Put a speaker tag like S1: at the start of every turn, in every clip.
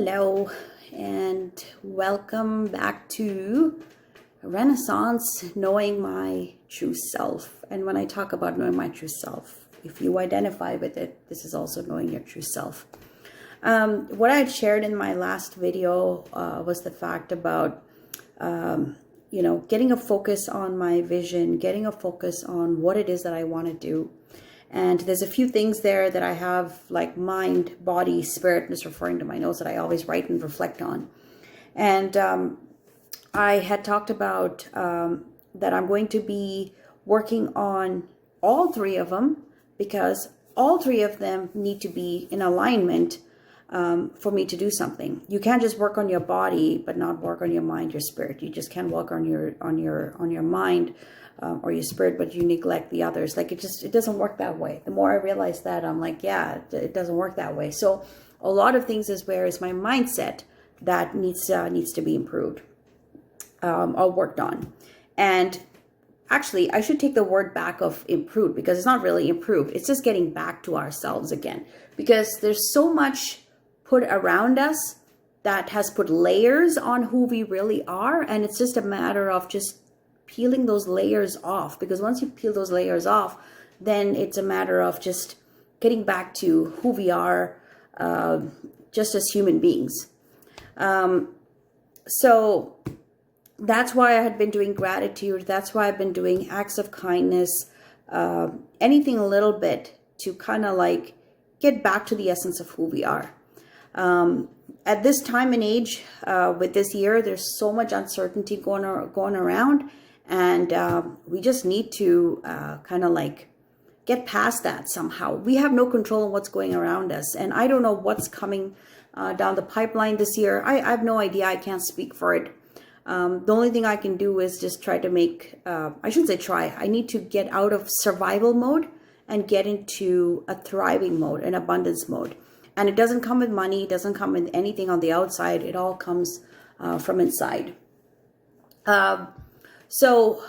S1: Hello and welcome back to Renaissance, Knowing My True Self. And when I talk about knowing my true self, if you identify with it, this is also knowing your true self. What I had shared in my last video was the fact about, getting a focus on my vision, getting a focus on what it is that I want to do. And there's a few things there that I have, like mind, body, spirit, just referring to my notes that I always write and reflect on. And I had talked about that I'm going to be working on all three of them because all three of them need to be in alignment for me to do something. You can't just work on your body but not work on your mind, your spirit. You just can't work on your mind or your spirit, but you neglect the others. Like it doesn't work that way. The more I realize that, I'm like, yeah, it doesn't work that way. So a lot of things is where is my mindset that needs to be improved or worked on. And actually, I should take the word back of improved, because it's not really improved. It's just getting back to ourselves again, because there's so much put around us that has put layers on who we really are. And it's just a matter of just peeling those layers off, because once you peel those layers off, then it's a matter of just getting back to who we are just as human beings. So that's why I had been doing gratitude. That's why I've been doing acts of kindness, anything a little bit to kind of like get back to the essence of who we are. At this time and age, with this year, there's so much uncertainty going around. And we just need to kind of like get past that somehow. We have no control on what's going around us. And I don't know what's coming down the pipeline this year. I have no idea. I can't speak for it. The only thing I can do is just try to make, I shouldn't say try. I need to get out of survival mode and get into a thriving mode, an abundance mode. And it doesn't come with money. It doesn't come with anything on the outside. It all comes from inside. So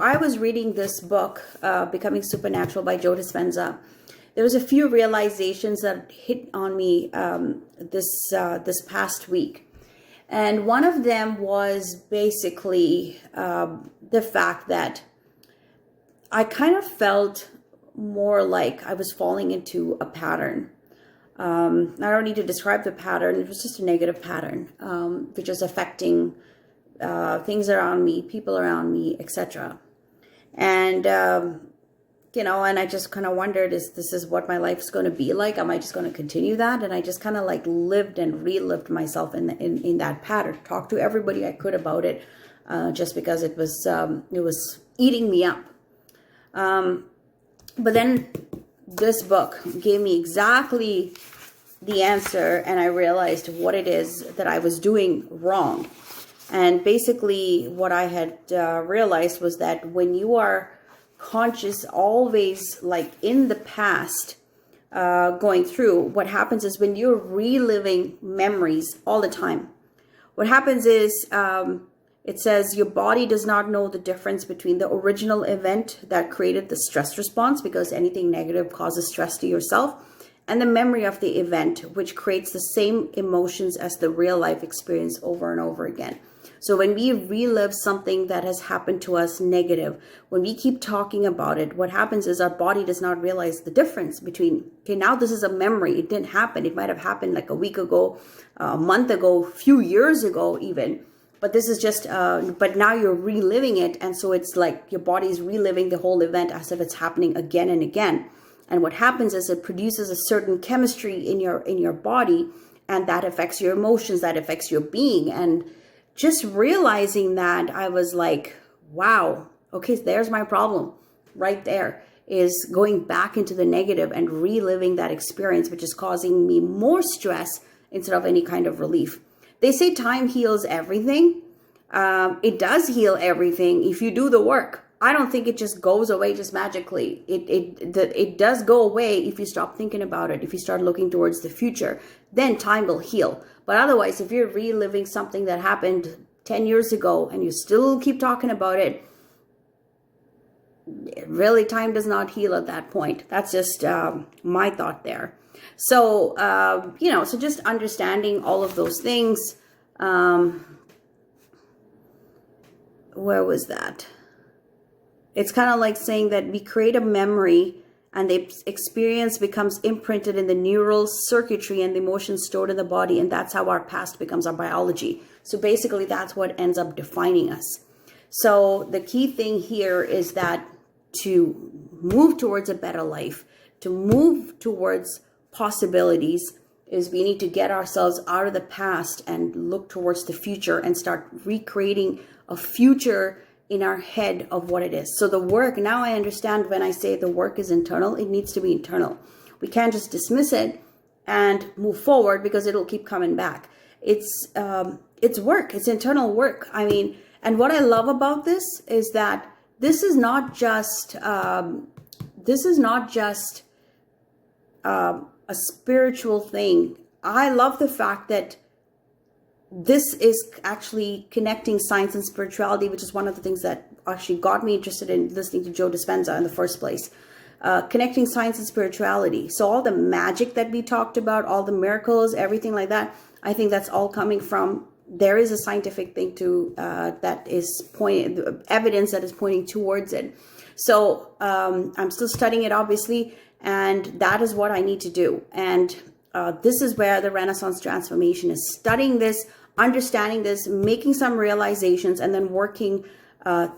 S1: I was reading this book, Becoming Supernatural by Joe Dispenza. There was a few realizations that hit on me this past week. And one of them was basically the fact that I kind of felt more like I was falling into a pattern. I don't need to describe the pattern. It was just a negative pattern, which was affecting things around me, people around me, etc. And, and I just kind of wondered, this is what my life is going to be like? Am I just going to continue that? And I just kind of like lived and relived myself in that pattern, talked to everybody I could about it, just because it was eating me up. But then this book gave me exactly the answer, and I realized what it is that I was doing wrong. And basically what I had realized was that when you are conscious always like in the past going through, what happens is when you're reliving memories all the time, what happens is it says your body does not know the difference between the original event that created the stress response, because anything negative causes stress to yourself, and the memory of the event, which creates the same emotions as the real life experience over and over again. So when we relive something that has happened to us negative, when we keep talking about it, what happens is our body does not realize the difference between, okay, now this is a memory. It didn't happen. It might have happened like a week ago, a month ago, a few years ago even. But this is just, but now you're reliving it. And so it's like your body's reliving the whole event as if it's happening again and again. And what happens is it produces a certain chemistry in your body, and that affects your emotions, that affects your being. And just realizing that, I was like, wow, okay, there's my problem right there, is going back into the negative and reliving that experience, which is causing me more stress instead of any kind of relief. They say time heals everything. It does heal everything if you do the work. I don't think it just goes away just magically. It does go away if you stop thinking about it, if you start looking towards the future, then time will heal. But otherwise, if you're reliving something that happened 10 years ago and you still keep talking about it, really time does not heal at that point. That's just my thought there. So, so just understanding all of those things. Where was that? It's kind of like saying that we create a memory and the experience becomes imprinted in the neural circuitry and the emotions stored in the body. And that's how our past becomes our biology. So basically, that's what ends up defining us. So the key thing here is that to move towards a better life, to move towards possibilities, is we need to get ourselves out of the past and look towards the future and start recreating a future in our head of what it is. So the work, now I understand when I say the work is internal, it needs to be internal. We can't just dismiss it and move forward because it'll keep coming back. It's work, it's internal work. I mean, and what I love about this is that this is not just a spiritual thing. I love the fact that this is actually connecting science and spirituality, which is one of the things that actually got me interested in listening to Joe Dispenza in the first place. Connecting science and spirituality. So all the magic that we talked about, all the miracles, everything like that, I think that's all coming from, there is a scientific thing to that is pointing, evidence that is pointing towards it. So I'm still studying it, obviously, and that is what I need to do. And this is where the Renaissance transformation is: studying this, understanding this, making some realizations, and then working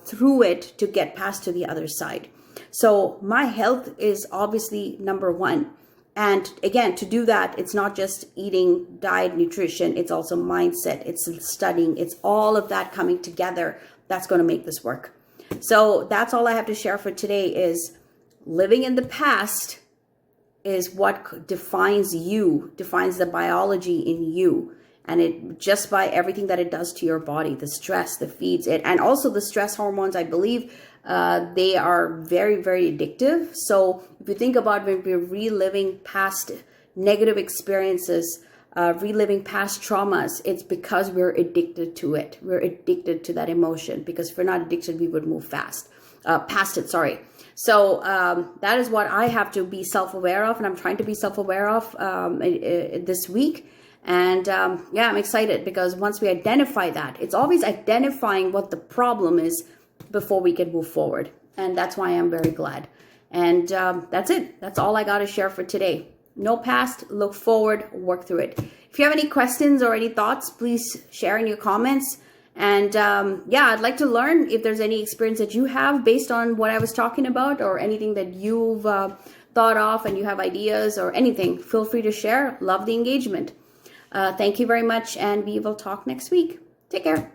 S1: through it to get past to the other side. So my health is obviously number one. And again, to do that, it's not just eating, diet, nutrition, it's also mindset, it's studying, it's all of that coming together that's going to make this work. So that's all I have to share for today. Is living in the past is what defines you, defines the biology in you. And it just by everything that it does to your body, the stress that feeds it, and also the stress hormones, I believe, they are very, very addictive. So if you think about when we're reliving past negative experiences, reliving past traumas, it's because we're addicted to it. We're addicted to that emotion, because if we're not addicted, we would move past it, sorry. So that is what I have to be self-aware of, and I'm trying to be self-aware of this week. And yeah, I'm excited, because once we identify that, it's always identifying what the problem is before we can move forward. And that's why I'm very glad. And that's it. That's all I got to share for today. No past, look forward, work through it. If you have any questions or any thoughts, please share in your comments. And yeah, I'd like to learn if there's any experience that you have based on what I was talking about, or anything that you've thought of and you have ideas or anything. Feel free to share. Love the engagement. Thank you very much, and we will talk next week. Take care.